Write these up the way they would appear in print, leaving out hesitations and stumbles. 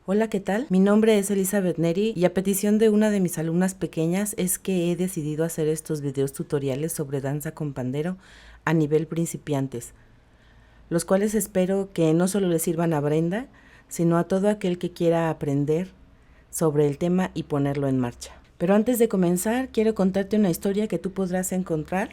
Hola, ¿qué tal? Mi nombre es Elizabeth Neri y a petición de una de mis alumnas pequeñas es que he decidido hacer estos videos tutoriales sobre danza con pandero a nivel principiantes, los cuales espero que no solo le sirvan a Brenda, sino a todo aquel que quiera aprender sobre el tema y ponerlo en marcha. Pero antes de comenzar, quiero contarte una historia que tú podrás encontrar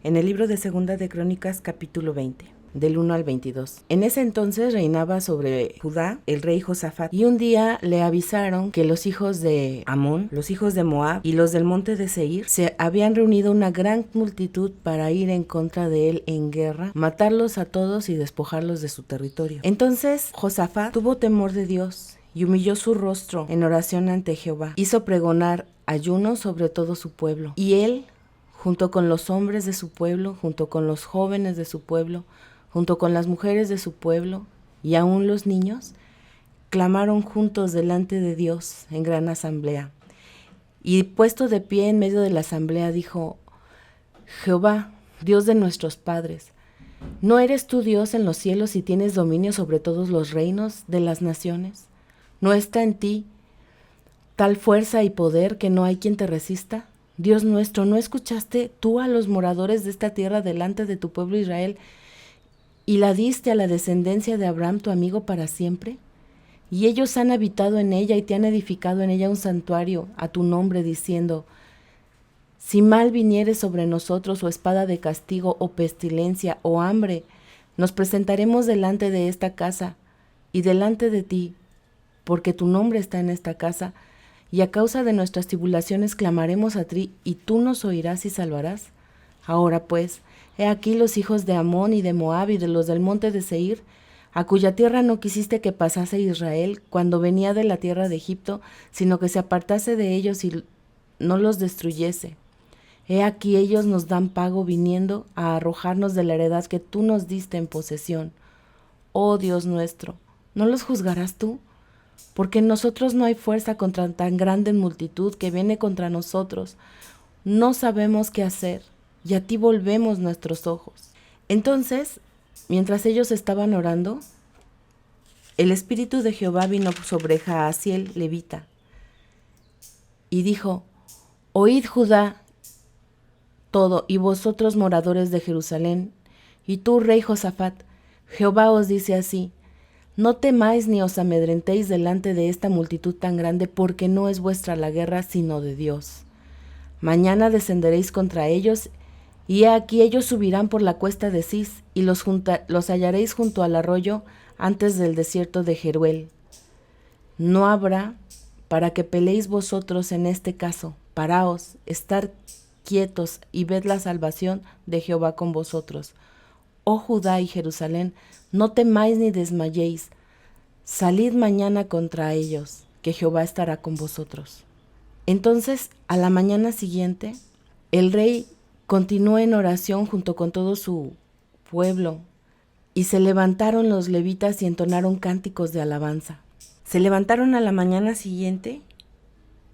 en el libro de Segunda de Crónicas, capítulo 20. Del 1 al 22. En ese entonces reinaba sobre Judá el rey Josafat, y un día le avisaron que los hijos de Amón, los hijos de Moab y los del monte de Seir se habían reunido una gran multitud para ir en contra de él en guerra, matarlos a todos y despojarlos de su territorio. Entonces Josafat tuvo temor de Dios y humilló su rostro en oración ante Jehová. Hizo pregonar ayuno sobre todo su pueblo, y él, junto con los hombres de su pueblo, junto con los jóvenes de su pueblo, junto con las mujeres de su pueblo y aún los niños, clamaron juntos delante de Dios en gran asamblea. Y puesto de pie en medio de la asamblea dijo: Jehová, Dios de nuestros padres, ¿no eres tú Dios en los cielos y tienes dominio sobre todos los reinos de las naciones? ¿No está en ti tal fuerza y poder que no hay quien te resista? Dios nuestro, ¿no escuchaste tú a los moradores de esta tierra delante de tu pueblo Israel y la diste a la descendencia de Abraham tu amigo para siempre? Y ellos han habitado en ella y te han edificado en ella un santuario a tu nombre, diciendo: si mal viniere sobre nosotros o espada de castigo o pestilencia o hambre, nos presentaremos delante de esta casa y delante de ti, porque tu nombre está en esta casa, y a causa de nuestras tribulaciones clamaremos a ti, y tú nos oirás y salvarás. Ahora pues, he aquí los hijos de Amón y de Moab y de los del monte de Seir, a cuya tierra no quisiste que pasase Israel cuando venía de la tierra de Egipto, sino que se apartase de ellos y no los destruyese. He aquí ellos nos dan pago viniendo a arrojarnos de la heredad que tú nos diste en posesión. Oh Dios nuestro, ¿no los juzgarás tú? Porque en nosotros no hay fuerza contra tan grande multitud que viene contra nosotros. No sabemos qué hacer, y a ti volvemos nuestros ojos. Entonces, mientras ellos estaban orando, el Espíritu de Jehová vino sobre Jaasiel levita, y dijo: oíd Judá todo, y vosotros moradores de Jerusalén, y tú, rey Josafat, Jehová os dice así: no temáis ni os amedrentéis delante de esta multitud tan grande, porque no es vuestra la guerra, sino de Dios. Mañana descenderéis contra ellos, y he aquí ellos subirán por la cuesta de Cis, y los hallaréis junto al arroyo antes del desierto de Jeruel. No habrá para que peleéis vosotros en este caso. Paraos, estar quietos y ved la salvación de Jehová con vosotros. Oh Judá y Jerusalén, no temáis ni desmayéis. Salid mañana contra ellos, que Jehová estará con vosotros. Entonces, a la mañana siguiente, el rey continuó en oración junto con todo su pueblo, y se levantaron los levitas y entonaron cánticos de alabanza. Se levantaron a la mañana siguiente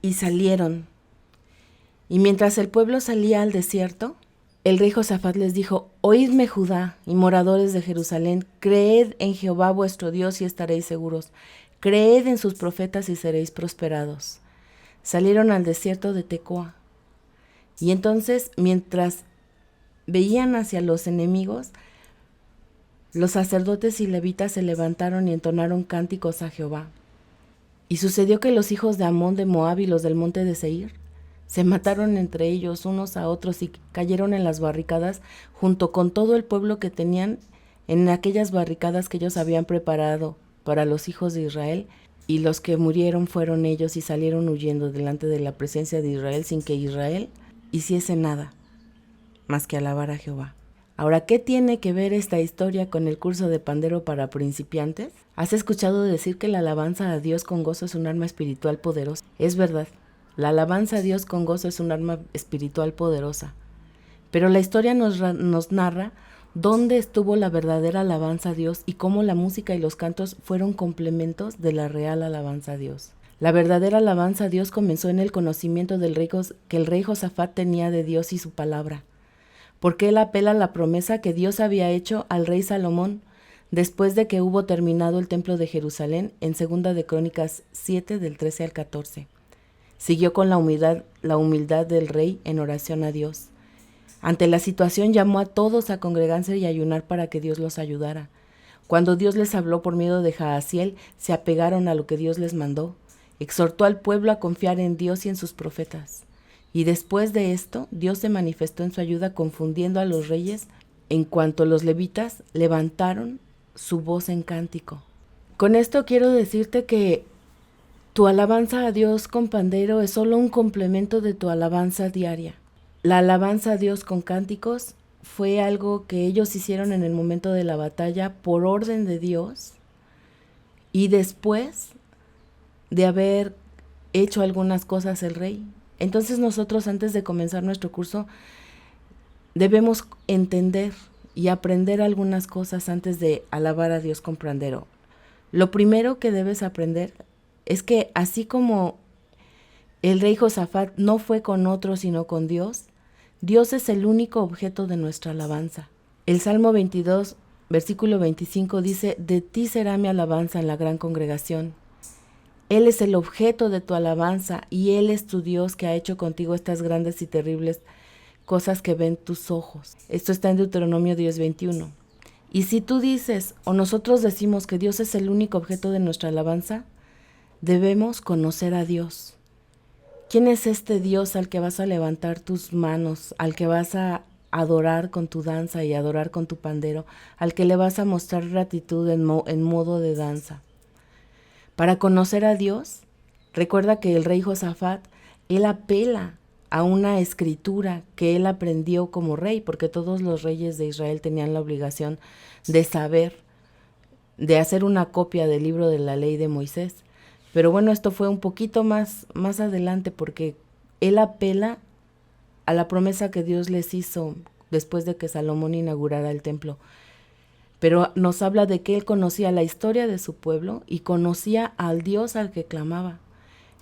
y salieron. Y mientras el pueblo salía al desierto, el rey Josafat les dijo: oídme Judá y moradores de Jerusalén, creed en Jehová vuestro Dios y estaréis seguros. Creed en sus profetas y seréis prosperados. Salieron al desierto de Tecoa. Y entonces, mientras veían hacia los enemigos, los sacerdotes y levitas se levantaron y entonaron cánticos a Jehová. Y sucedió que los hijos de Amón, de Moab y los del monte de Seir se mataron entre ellos unos a otros y cayeron en las barricadas junto con todo el pueblo que tenían en aquellas barricadas que ellos habían preparado para los hijos de Israel. Y los que murieron fueron ellos y salieron huyendo delante de la presencia de Israel sin que Israel hiciese nada más que alabar a Jehová. Ahora, ¿qué tiene que ver esta historia con el curso de pandero para principiantes? ¿Has escuchado decir que la alabanza a Dios con gozo es un arma espiritual poderosa? Es verdad, la alabanza a Dios con gozo es un arma espiritual poderosa. Pero la historia nos narra dónde estuvo la verdadera alabanza a Dios y cómo la música y los cantos fueron complementos de la real alabanza a Dios. La verdadera alabanza a Dios comenzó en el conocimiento que el rey Josafat tenía de Dios y su palabra, porque él apela a la promesa que Dios había hecho al rey Salomón después de que hubo terminado el templo de Jerusalén, en 2 de Crónicas 7, del 13 al 14. Siguió con la humildad del rey en oración a Dios. Ante la situación llamó a todos a congregarse y ayunar para que Dios los ayudara. Cuando Dios les habló por medio de Jahaziel, se apegaron a lo que Dios les mandó. Exhortó al pueblo a confiar en Dios y en sus profetas. Y después de esto, Dios se manifestó en su ayuda confundiendo a los reyes en cuanto los levitas levantaron su voz en cántico. Con esto quiero decirte que tu alabanza a Dios con pandero es solo un complemento de tu alabanza diaria. La alabanza a Dios con cánticos fue algo que ellos hicieron en el momento de la batalla por orden de Dios y después de haber hecho algunas cosas el rey. Entonces nosotros, antes de comenzar nuestro curso, debemos entender y aprender algunas cosas antes de alabar a Dios con pandero. Lo primero que debes aprender es que así como el rey Josafat no fue con otros sino con Dios, Dios es el único objeto de nuestra alabanza. El Salmo 22, versículo 25 dice: de ti será mi alabanza en la gran congregación. Él es el objeto de tu alabanza y Él es tu Dios que ha hecho contigo estas grandes y terribles cosas que ven tus ojos. Esto está en Deuteronomio 10:21. Y si tú dices o nosotros decimos que Dios es el único objeto de nuestra alabanza, debemos conocer a Dios. ¿Quién es este Dios al que vas a levantar tus manos, al que vas a adorar con tu danza y adorar con tu pandero, al que le vas a mostrar gratitud en modo de danza? Para conocer a Dios, recuerda que el rey Josafat, él apela a una escritura que él aprendió como rey, porque todos los reyes de Israel tenían la obligación de saber, de hacer una copia del libro de la ley de Moisés. Pero bueno, esto fue un poquito más adelante, porque él apela a la promesa que Dios les hizo después de que Salomón inaugurara el templo. Pero nos habla de que él conocía la historia de su pueblo y conocía al Dios al que clamaba.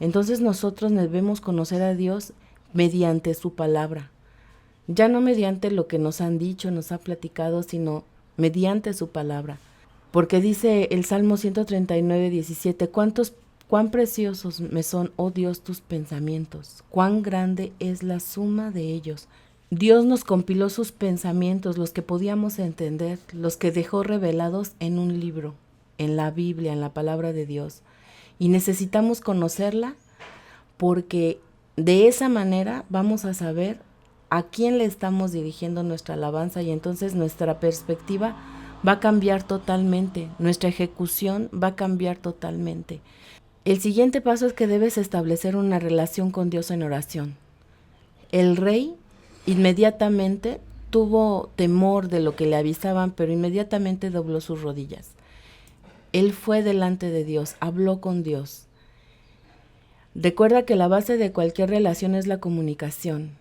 Entonces nosotros debemos conocer a Dios mediante su palabra. Ya no mediante lo que nos han dicho, nos ha platicado, sino mediante su palabra. Porque dice el Salmo 139:17, cuán preciosos me son, oh Dios, tus pensamientos, cuán grande es la suma de ellos. Dios nos compiló sus pensamientos, los que podíamos entender, los que dejó revelados en un libro, en la Biblia, en la palabra de Dios. Y necesitamos conocerla porque de esa manera vamos a saber a quién le estamos dirigiendo nuestra alabanza y entonces nuestra perspectiva va a cambiar totalmente, nuestra ejecución va a cambiar totalmente. El siguiente paso es que debes establecer una relación con Dios en oración. El rey inmediatamente tuvo temor de lo que le avisaban, pero inmediatamente dobló sus rodillas. Él fue delante de Dios, habló con Dios. Recuerda que la base de cualquier relación es la comunicación.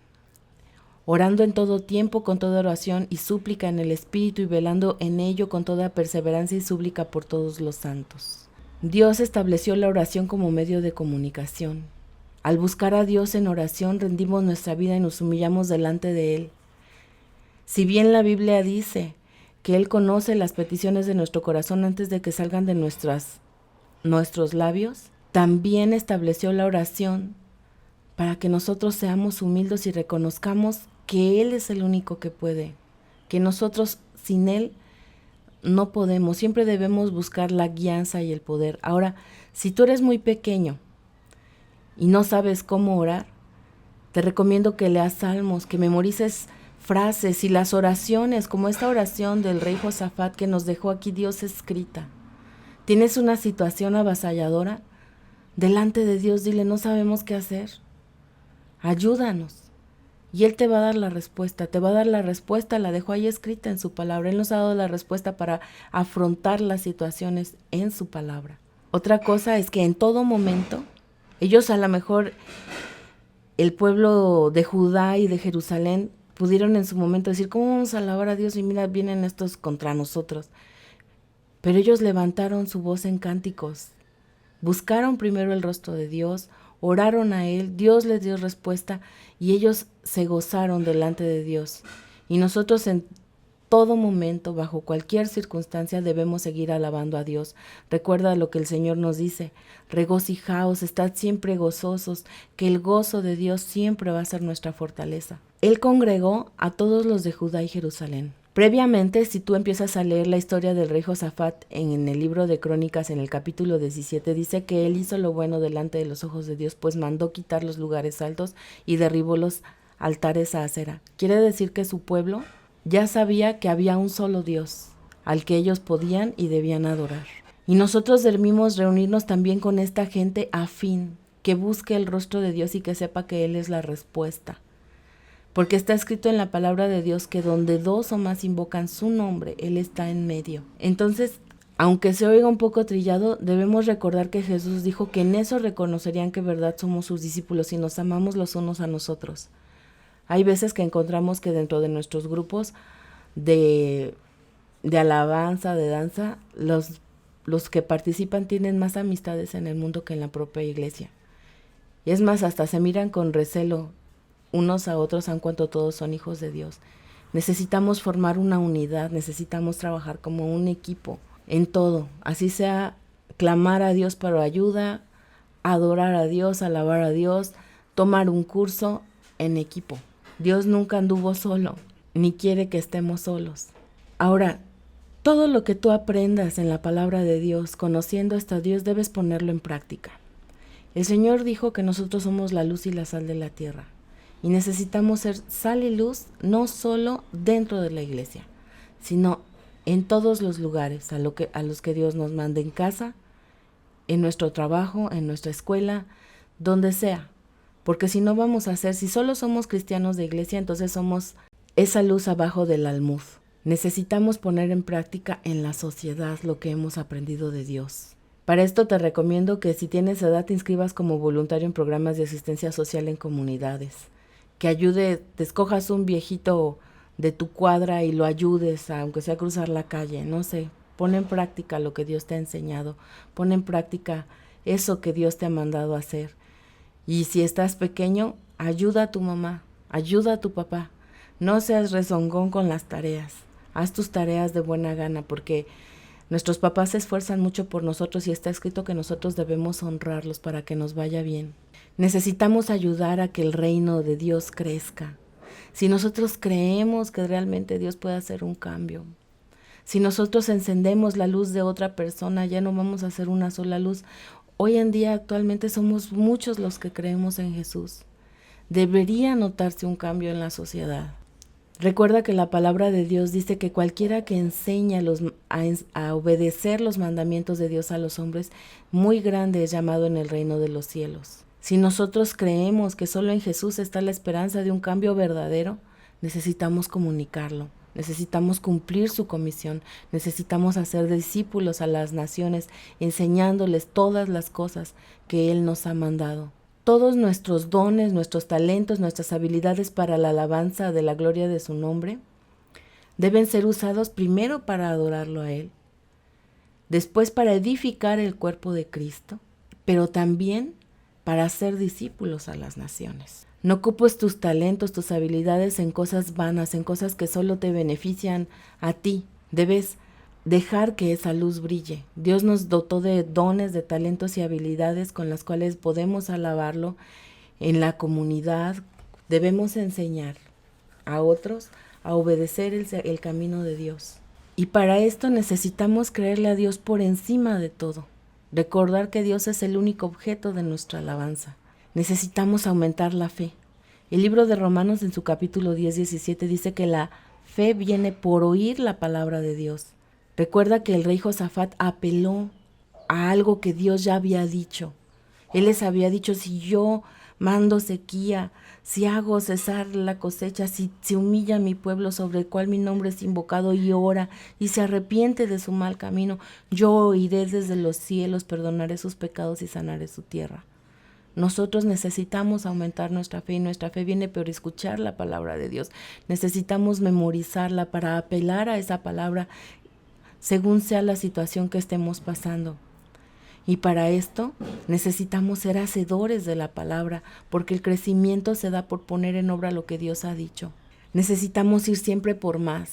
Orando en todo tiempo con toda oración y súplica en el Espíritu y velando en ello con toda perseverancia y súplica por todos los santos. Dios estableció la oración como medio de comunicación. Al buscar a Dios en oración rendimos nuestra vida y nos humillamos delante de Él. Si bien la Biblia dice que Él conoce las peticiones de nuestro corazón antes de que salgan de nuestros labios, también estableció la oración para que nosotros seamos humildes y reconozcamos que Él es el único que puede, que nosotros sin Él no podemos. Siempre debemos buscar la guianza y el poder. Ahora, si tú eres muy pequeño y no sabes cómo orar, te recomiendo que leas salmos, que memorices frases y las oraciones, como esta oración del rey Josafat que nos dejó aquí Dios escrita. ¿Tienes una situación avasalladora? Delante de Dios dile: no sabemos qué hacer, ayúdanos. Y Él te va a dar la respuesta, la dejó ahí escrita en su palabra. Él nos ha dado la respuesta para afrontar las situaciones en su palabra. Otra cosa es que en todo momento, ellos a lo mejor, el pueblo de Judá y de Jerusalén, pudieron en su momento decir: ¿cómo vamos a alabar a Dios? Y mira, vienen estos contra nosotros. Pero ellos levantaron su voz en cánticos, buscaron primero el rostro de Dios, oraron a Él, Dios les dio respuesta y ellos se gozaron delante de Dios. Y nosotros todo momento, bajo cualquier circunstancia, debemos seguir alabando a Dios. Recuerda lo que el Señor nos dice: regocijaos, estad siempre gozosos, que el gozo de Dios siempre va a ser nuestra fortaleza. Él congregó a todos los de Judá y Jerusalén. Previamente, si tú empiezas a leer la historia del rey Josafat en el libro de Crónicas, en el capítulo 17, dice que él hizo lo bueno delante de los ojos de Dios, pues mandó quitar los lugares altos y derribó los altares a Acera. Quiere decir que su pueblo ya sabía que había un solo Dios, al que ellos podían y debían adorar. Y nosotros debemos reunirnos también con esta gente afín, que busque el rostro de Dios y que sepa que Él es la respuesta. Porque está escrito en la palabra de Dios que donde dos o más invocan su nombre, Él está en medio. Entonces, aunque se oiga un poco trillado, debemos recordar que Jesús dijo que en eso reconocerían que verdad somos sus discípulos y nos amamos los unos a nosotros. Hay veces que encontramos que dentro de nuestros grupos de alabanza, de danza, los que participan tienen más amistades en el mundo que en la propia iglesia. Y es más, hasta se miran con recelo unos a otros, aun cuanto todos son hijos de Dios. Necesitamos formar una unidad, necesitamos trabajar como un equipo en todo, así sea clamar a Dios para ayuda, adorar a Dios, alabar a Dios, tomar un curso en equipo. Dios nunca anduvo solo, ni quiere que estemos solos. Ahora, todo lo que tú aprendas en la palabra de Dios, conociendo hasta Dios, debes ponerlo en práctica. El Señor dijo que nosotros somos la luz y la sal de la tierra. Y necesitamos ser sal y luz no solo dentro de la iglesia, sino en todos los lugares a los que Dios nos mande, en casa, en nuestro trabajo, en nuestra escuela, donde sea. Porque si no vamos a ser, si solo somos cristianos de iglesia, entonces somos esa luz abajo del almud. Necesitamos poner en práctica en la sociedad lo que hemos aprendido de Dios. Para esto te recomiendo que si tienes edad te inscribas como voluntario en programas de asistencia social en comunidades. Que te escojas un viejito de tu cuadra y lo ayudes, aunque sea a cruzar la calle, no sé. Pon en práctica lo que Dios te ha enseñado. Pon en práctica eso que Dios te ha mandado a hacer. Y si estás pequeño, ayuda a tu mamá, ayuda a tu papá. No seas rezongón con las tareas. Haz tus tareas de buena gana, porque nuestros papás se esfuerzan mucho por nosotros y está escrito que nosotros debemos honrarlos para que nos vaya bien. Necesitamos ayudar a que el reino de Dios crezca. Si nosotros creemos que realmente Dios puede hacer un cambio, si nosotros encendemos la luz de otra persona, ya no vamos a hacer una sola luz. Hoy en día actualmente somos muchos los que creemos en Jesús. Debería notarse un cambio en la sociedad. Recuerda que la palabra de Dios dice que cualquiera que enseña a obedecer los mandamientos de Dios a los hombres, muy grande es llamado en el reino de los cielos. Si nosotros creemos que solo en Jesús está la esperanza de un cambio verdadero, necesitamos comunicarlo, necesitamos cumplir su comisión, necesitamos hacer discípulos a las naciones, enseñándoles todas las cosas que Él nos ha mandado. Todos nuestros dones, nuestros talentos, nuestras habilidades para la alabanza de la gloria de su nombre deben ser usados primero para adorarlo a Él, después para edificar el cuerpo de Cristo, pero también para hacer discípulos a las naciones. No ocupes tus talentos, tus habilidades en cosas vanas, en cosas que solo te benefician a ti. Debes dejar que esa luz brille. Dios nos dotó de dones, de talentos y habilidades con las cuales podemos alabarlo en la comunidad. Debemos enseñar a otros a obedecer el camino de Dios. Y para esto necesitamos creerle a Dios por encima de todo. Recordar que Dios es el único objeto de nuestra alabanza. Necesitamos aumentar la fe. El libro de Romanos en su capítulo 10-17 dice que la fe viene por oír la palabra de Dios. Recuerda que el rey Josafat apeló a algo que Dios ya había dicho. Él les había dicho: si yo mando sequía, si hago cesar la cosecha, si se humilla mi pueblo sobre el cual mi nombre es invocado y ora y se arrepiente de su mal camino, yo oiré desde los cielos, perdonaré sus pecados y sanaré su tierra. Nosotros necesitamos aumentar nuestra fe y nuestra fe viene por escuchar la palabra de Dios. Necesitamos memorizarla para apelar a esa palabra según sea la situación que estemos pasando. Y para esto necesitamos ser hacedores de la palabra, porque el crecimiento se da por poner en obra lo que Dios ha dicho. Necesitamos ir siempre por más.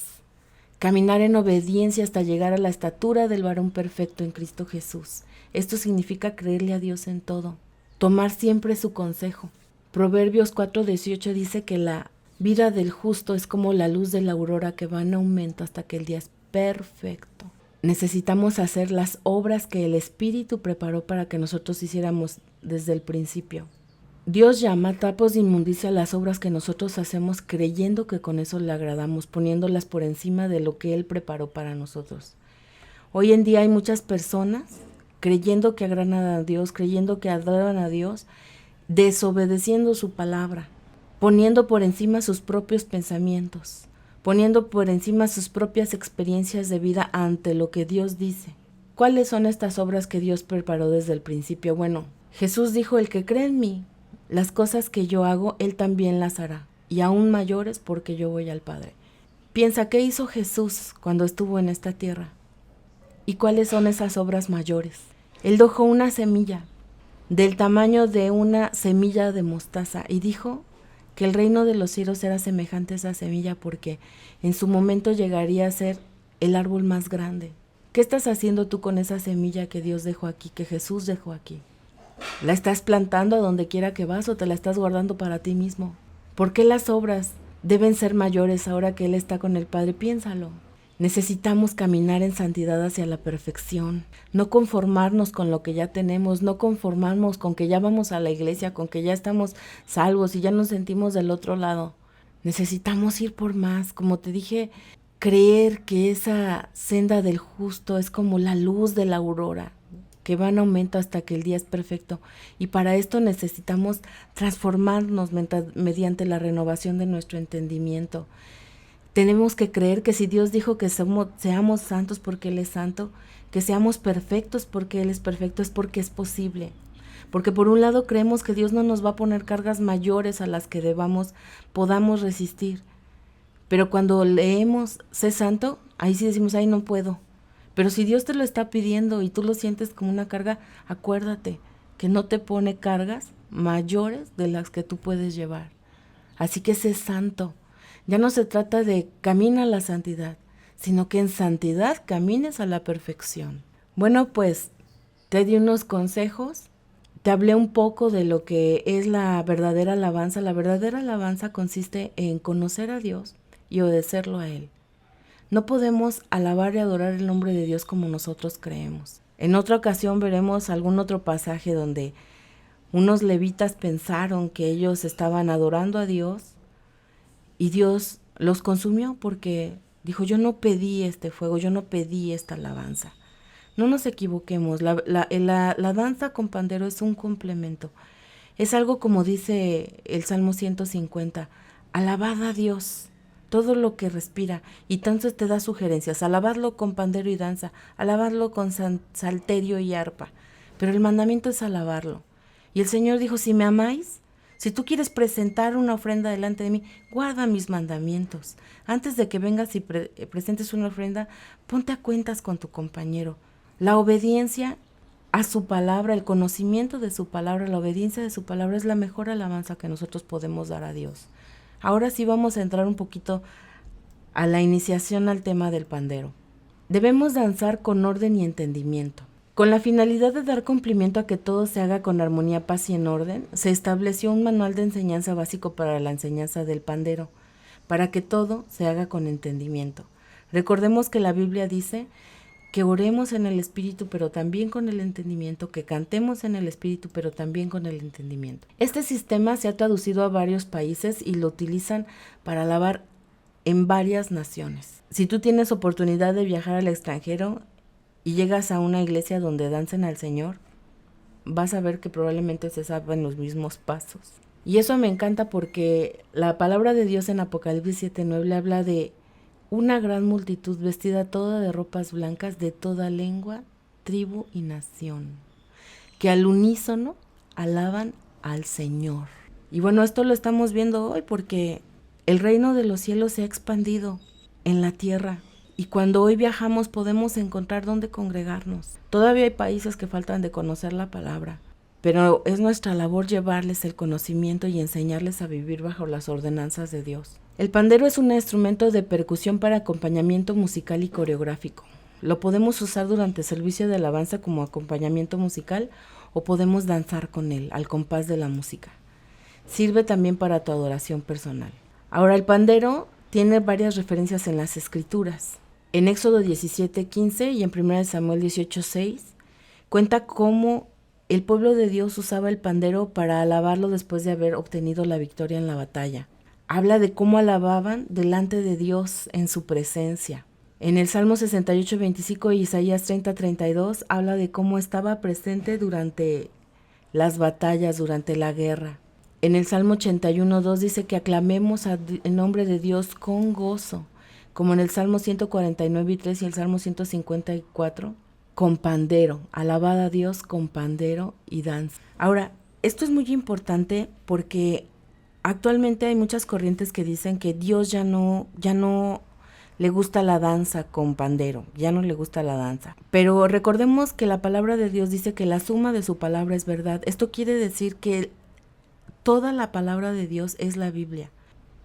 caminar en obediencia hasta llegar a la estatura del varón perfecto en Cristo Jesús. Esto significa creerle a Dios en todo, tomar siempre su consejo. Proverbios 4:18 dice que la vida del justo es como la luz de la aurora que va en aumento hasta que el día es perfecto. Necesitamos hacer las obras que el Espíritu preparó para que nosotros hiciéramos desde el principio. Dios llama trapos de inmundicia a las obras que nosotros hacemos creyendo que con eso le agradamos, poniéndolas por encima de lo que Él preparó para nosotros. Hoy en día hay muchas personas creyendo que agradan a Dios, creyendo que adoran a Dios, desobedeciendo su palabra, poniendo por encima sus propios pensamientos, poniendo por encima sus propias experiencias de vida ante lo que Dios dice. ¿Cuáles son estas obras que Dios preparó desde el principio? Bueno, Jesús dijo, el que cree en mí, las cosas que yo hago, Él también las hará, y aún mayores porque yo voy al Padre. Piensa, ¿qué hizo Jesús cuando estuvo en esta tierra? ¿Y cuáles son esas obras mayores? Él dejó una semilla del tamaño de una semilla de mostaza y dijo que el reino de los cielos era semejante a esa semilla porque en su momento llegaría a ser el árbol más grande. ¿Qué estás haciendo tú con esa semilla que Dios dejó aquí, que Jesús dejó aquí? ¿La estás plantando a donde quiera que vas o te la estás guardando para ti mismo? ¿Por qué las obras deben ser mayores ahora que Él está con el Padre? Piénsalo. Necesitamos caminar en santidad hacia la perfección, no conformarnos con lo que ya tenemos, no conformarnos con que ya vamos a la iglesia, con que ya estamos salvos y ya nos sentimos del otro lado. Necesitamos ir por más, como te dije, creer que esa senda del justo es como la luz de la aurora, que va en aumento hasta que el día es perfecto. Y para esto necesitamos transformarnos mediante la renovación de nuestro entendimiento. Tenemos que creer que si Dios dijo que seamos santos porque Él es santo, que seamos perfectos porque Él es perfecto, es porque es posible. Porque por un lado creemos que Dios no nos va a poner cargas mayores a las que podamos resistir. Pero cuando leemos, sé santo, ahí sí decimos, ay, no puedo. Pero si Dios te lo está pidiendo y tú lo sientes como una carga, acuérdate que no te pone cargas mayores de las que tú puedes llevar. Así que sé santo. Ya no se trata de camina a la santidad, sino que en santidad camines a la perfección. Bueno, pues te di unos consejos, te hablé un poco de lo que es la verdadera alabanza. La verdadera alabanza consiste en conocer a Dios y obedecerlo a Él. No podemos alabar y adorar el nombre de Dios como nosotros creemos. En otra ocasión veremos algún otro pasaje donde unos levitas pensaron que ellos estaban adorando a Dios y Dios los consumió porque dijo, yo no pedí este fuego, yo no pedí esta alabanza. No nos equivoquemos, la danza con pandero es un complemento. Es algo como dice el Salmo 150, alabad a Dios, todo lo que respira, y entonces te da sugerencias, alabadlo con pandero y danza, alabadlo con salterio y arpa, pero el mandamiento es alabarlo. Y el Señor dijo, si me amáis, si tú quieres presentar una ofrenda delante de mí, guarda mis mandamientos. Antes de que vengas y presentes una ofrenda, ponte a cuentas con tu compañero. La obediencia a su palabra, el conocimiento de su palabra, la obediencia de su palabra es la mejor alabanza que nosotros podemos dar a Dios. Ahora sí vamos a entrar un poquito a la iniciación al tema del pandero. Debemos danzar con orden y entendimiento. Con la finalidad de dar cumplimiento a que todo se haga con armonía, paz y en orden, se estableció un manual de enseñanza básico para la enseñanza del pandero, para que todo se haga con entendimiento. Recordemos que la Biblia dice que oremos en el Espíritu, pero también con el entendimiento, que cantemos en el Espíritu, pero también con el entendimiento. Este sistema se ha traducido a varios países y lo utilizan para alabar en varias naciones. Si tú tienes oportunidad de viajar al extranjero y llegas a una iglesia donde dancen al Señor, vas a ver que probablemente se saben los mismos pasos. Y eso me encanta porque la palabra de Dios en Apocalipsis 7:9 habla de una gran multitud vestida toda de ropas blancas de toda lengua, tribu y nación, que al unísono alaban al Señor. Y bueno, esto lo estamos viendo hoy porque el reino de los cielos se ha expandido en la tierra. Y cuando hoy viajamos podemos encontrar dónde congregarnos. Todavía hay países que faltan de conocer la palabra, pero es nuestra labor llevarles el conocimiento y enseñarles a vivir bajo las ordenanzas de Dios. El pandero es un instrumento de percusión para acompañamiento musical y coreográfico. Lo podemos usar durante el servicio de alabanza como acompañamiento musical o podemos danzar con él al compás de la música. Sirve también para tu adoración personal. Ahora, el pandero tiene varias referencias en las escrituras. En Éxodo 17:15 y en 1 Samuel 18:6 cuenta cómo el pueblo de Dios usaba el pandero para alabarlo después de haber obtenido la victoria en la batalla. Habla de cómo alababan delante de Dios en su presencia. En el Salmo 68:25 y Isaías 30:32 habla de cómo estaba presente durante las batallas, durante la guerra. En el Salmo 81:2 dice que aclamemos el nombre de Dios con gozo, como en el Salmo 149:3 y el Salmo 154, con pandero, alabad a Dios con pandero y danza. Ahora, esto es muy importante porque actualmente hay muchas corrientes que dicen que Dios ya no le gusta la danza con pandero, ya no le gusta la danza. Pero recordemos que la palabra de Dios dice que la suma de su palabra es verdad. Esto quiere decir que toda la palabra de Dios es la Biblia.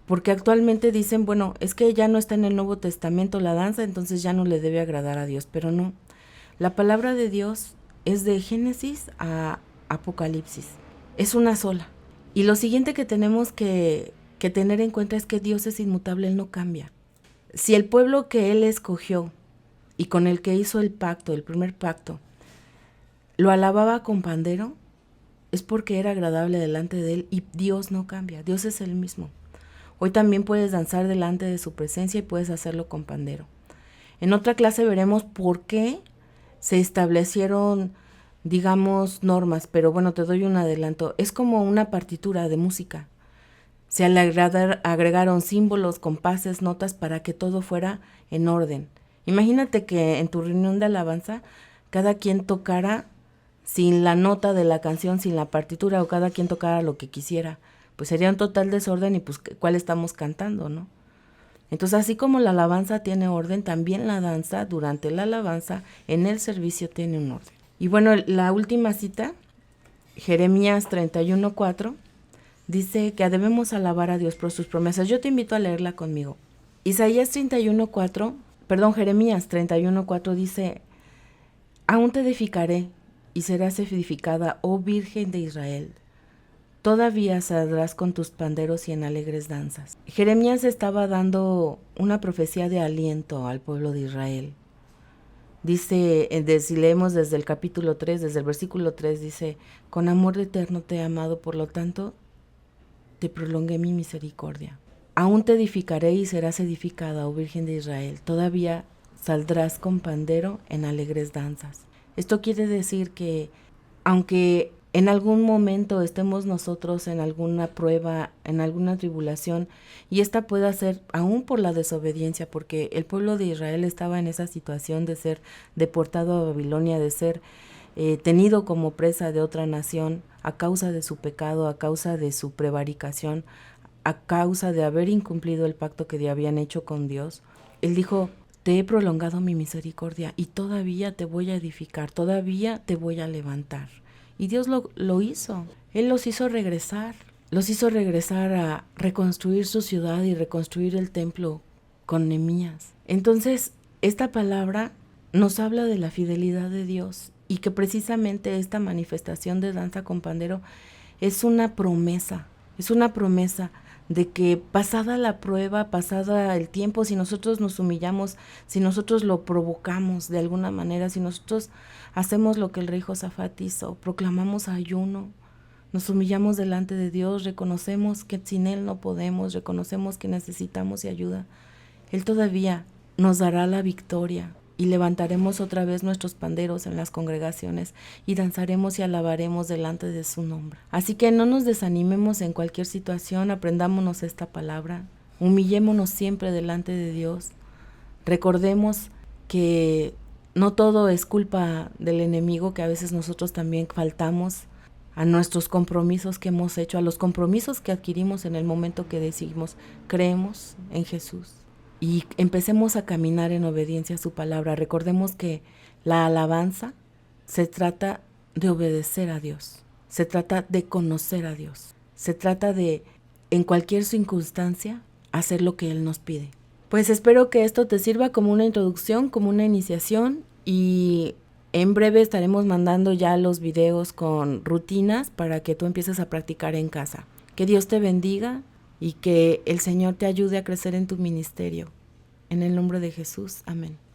Porque actualmente dicen, bueno, es que ya no está en el Nuevo Testamento la danza, entonces ya no le debe agradar a Dios. Pero no, la palabra de Dios es de Génesis a Apocalipsis. Es una sola. Y lo siguiente que tenemos que tener en cuenta es que Dios es inmutable, Él no cambia. Si el pueblo que Él escogió y con el que hizo el pacto, el primer pacto, lo alababa con pandero, es porque era agradable delante de Él y Dios no cambia, Dios es el mismo. Hoy también puedes danzar delante de su presencia y puedes hacerlo con pandero. En otra clase veremos por qué se establecieron, digamos, normas, pero bueno, te doy un adelanto. Es como una partitura de música. Se agregaron símbolos, compases, notas para que todo fuera en orden. Imagínate que en tu reunión de alabanza cada quien tocara sin la nota de la canción, sin la partitura, o cada quien tocara lo que quisiera. Pues sería un total desorden y pues ¿cuál estamos cantando, no? Entonces, así como la alabanza tiene orden, también la danza durante la alabanza en el servicio tiene un orden. Y bueno, la última cita, Jeremías 31:4, dice que debemos alabar a Dios por sus promesas. Yo te invito a leerla conmigo. Jeremías 31:4 dice, aún te edificaré y serás edificada, oh Virgen de Israel. Todavía saldrás con tus panderos y en alegres danzas. Jeremías estaba dando una profecía de aliento al pueblo de Israel. Dice, si leemos desde el capítulo 3, desde el versículo 3, dice, con amor eterno te he amado, por lo tanto, te prolongué mi misericordia. Aún te edificaré y serás edificada, oh Virgen de Israel. Todavía saldrás con pandero en alegres danzas. Esto quiere decir que, aunque en algún momento estemos nosotros en alguna prueba, en alguna tribulación, y esta pueda ser aún por la desobediencia, porque el pueblo de Israel estaba en esa situación de ser deportado a Babilonia, de ser tenido como presa de otra nación a causa de su pecado, a causa de su prevaricación, a causa de haber incumplido el pacto que habían hecho con Dios. Él dijo, te he prolongado mi misericordia y todavía te voy a edificar, todavía te voy a levantar. Y Dios lo hizo. Él los hizo regresar a reconstruir su ciudad y reconstruir el templo con Nehemías. Entonces, esta palabra nos habla de la fidelidad de Dios y que precisamente esta manifestación de danza con pandero es una promesa de que pasada la prueba, pasada el tiempo, si nosotros nos humillamos, si nosotros lo provocamos de alguna manera, si nosotros hacemos lo que el rey Josafat hizo, proclamamos ayuno, nos humillamos delante de Dios, reconocemos que sin Él no podemos, reconocemos que necesitamos ayuda, Él todavía nos dará la victoria y levantaremos otra vez nuestros panderos en las congregaciones y danzaremos y alabaremos delante de su nombre. Así que no nos desanimemos en cualquier situación, aprendámonos esta palabra, humillémonos siempre delante de Dios, recordemos que no todo es culpa del enemigo, que a veces nosotros también faltamos a nuestros compromisos que hemos hecho, a los compromisos que adquirimos en el momento que decidimos, creemos en Jesús. Y empecemos a caminar en obediencia a su palabra. Recordemos que la alabanza se trata de obedecer a Dios. Se trata de conocer a Dios. Se trata de, en cualquier circunstancia, hacer lo que Él nos pide. Pues espero que esto te sirva como una introducción, como una iniciación, y en breve estaremos mandando ya los videos con rutinas para que tú empieces a practicar en casa. Que Dios te bendiga y que el Señor te ayude a crecer en tu ministerio. En el nombre de Jesús, amén.